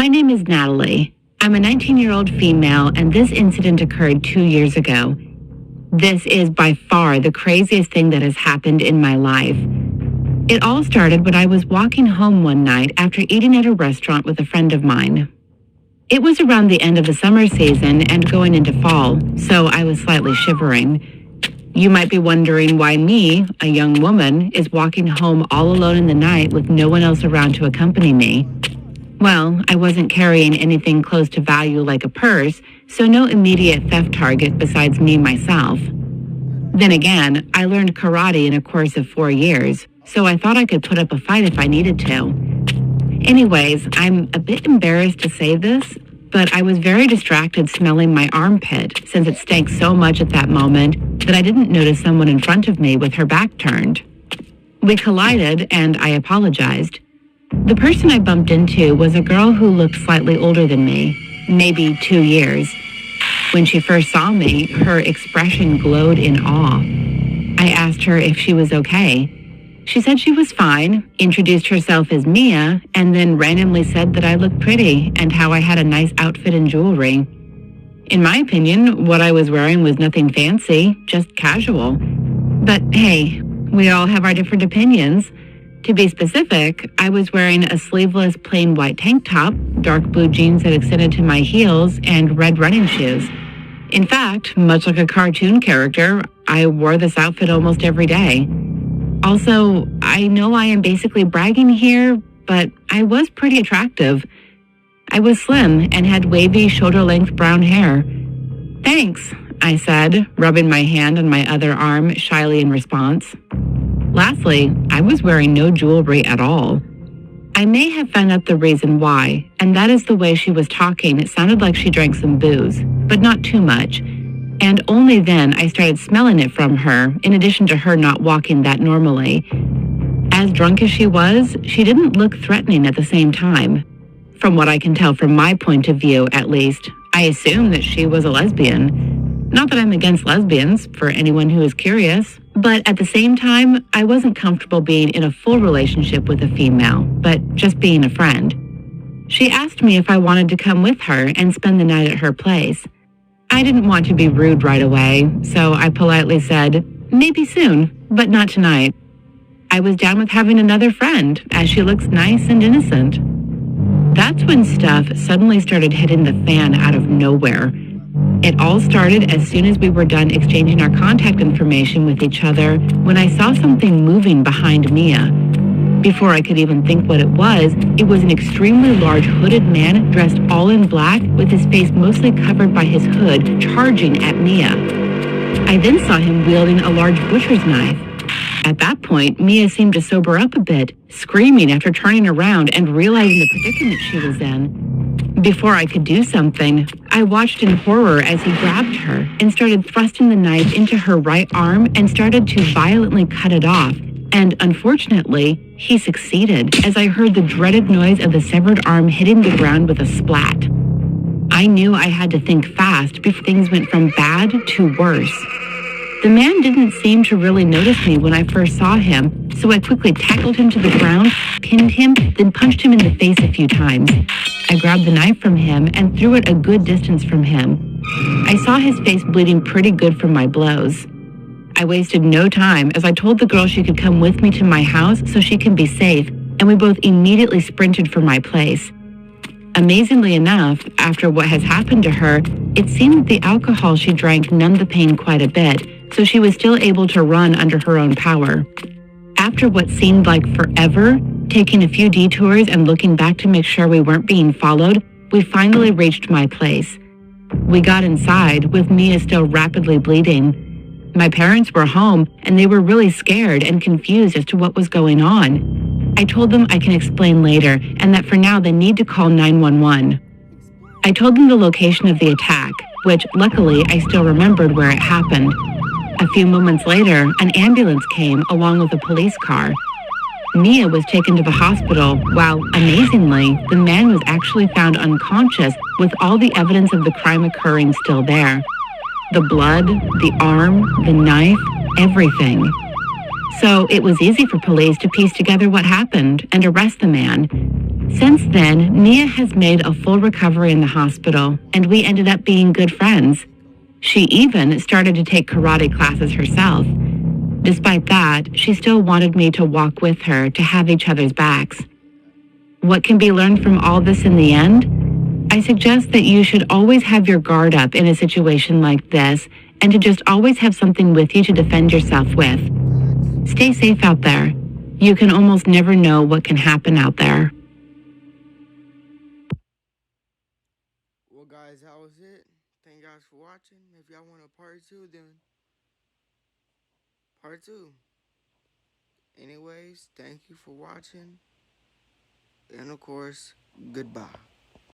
My name is Natalie. I'm a 19-year-old female, and this incident occurred 2 years ago. This is by far the craziest thing that has happened in my life. It all started when I was walking home one night after eating at a restaurant with a friend of mine. It was around the end of the summer season and going into fall, so I was slightly shivering. You might be wondering why me, a young woman, is walking home all alone in the night with no one else around to accompany me. Well, I wasn't carrying anything close to value like a purse, so no immediate theft target besides me myself. Then again, I learned karate in a course of 4 years, so I thought I could put up a fight if I needed to. Anyways, I'm a bit embarrassed to say this, but I was very distracted smelling my armpit since it stank so much at that moment that I didn't notice someone in front of me with her back turned. We collided and I apologized. The person I bumped into was a girl who looked slightly older than me, maybe 2 years. When she first saw me, her expression glowed in awe. I asked her if she was okay. She said she was fine, introduced herself as Mia, and then randomly said that I looked pretty and how I had a nice outfit and jewelry. In my opinion, what I was wearing was nothing fancy, just casual. But hey, we all have our different opinions. To be specific, I was wearing a sleeveless plain white tank top, dark blue jeans that extended to my heels, and red running shoes. In fact, much like a cartoon character, I wore this outfit almost every day. Also, I know I am basically bragging here, but I was pretty attractive. I was slim and had wavy, shoulder-length brown hair. "Thanks," I said, rubbing my hand on my other arm shyly in response. Lastly, I was wearing no jewelry at all. I may have found out the reason why, and that is the way she was talking. It sounded like she drank some booze, but not too much. And only then I started smelling it from her, in addition to her not walking that normally. As drunk as she was, she didn't look threatening at the same time. From what I can tell from my point of view, at least, I assumed that she was a lesbian. Not that I'm against lesbians, for anyone who is curious, but at the same time, I wasn't comfortable being in a full relationship with a female, but just being a friend. She asked me if I wanted to come with her and spend the night at her place. I didn't want to be rude right away, so I politely said, maybe soon, but not tonight. I was down with having another friend, as she looks nice and innocent. That's when stuff suddenly started hitting the fan out of nowhere. It all started as soon as we were done exchanging our contact information with each other when I saw something moving behind Mia. Before I could even think what it was an extremely large hooded man dressed all in black with his face mostly covered by his hood charging at Mia. I then saw him wielding a large butcher's knife. At that point, Mia seemed to sober up a bit, screaming after turning around and realizing the predicament she was in. Before I could do something, I watched in horror as he grabbed her and started thrusting the knife into her right arm and started to violently cut it off. And unfortunately, he succeeded as I heard the dreaded noise of the severed arm hitting the ground with a splat. I knew I had to think fast before things went from bad to worse. The man didn't seem to really notice me when I first saw him, so I quickly tackled him to the ground, pinned him, then punched him in the face a few times. I grabbed the knife from him and threw it a good distance from him. I saw his face bleeding pretty good from my blows. I wasted no time as I told the girl she could come with me to my house so she can be safe, and we both immediately sprinted for my place. Amazingly enough, after what has happened to her, it seemed that the alcohol she drank numbed the pain quite a bit, so she was still able to run under her own power. After what seemed like forever, taking a few detours and looking back to make sure we weren't being followed, we finally reached my place. We got inside, with Mia still rapidly bleeding. My parents were home, and they were really scared and confused as to what was going on. I told them I can explain later, and that for now they need to call 911. I told them the location of the attack, which luckily I still remembered where it happened. A few moments later, an ambulance came along with a police car. Mia was taken to the hospital while, amazingly, the man was actually found unconscious with all the evidence of the crime occurring still there. The blood, the arm, the knife, everything. So it was easy for police to piece together what happened and arrest the man. Since then, Nia has made a full recovery in the hospital, and we ended up being good friends. She even started to take karate classes herself. Despite that, she still wanted me to walk with her to have each other's backs. What can be learned from all this in the end? I suggest that you should always have your guard up in a situation like this and to just always have something with you to defend yourself with. Stay safe out there. You can almost never know what can happen out there. Well, guys, that was it. Thank you guys for watching. If y'all want a part two, then part two. Anyways, thank you for watching. And of course, goodbye.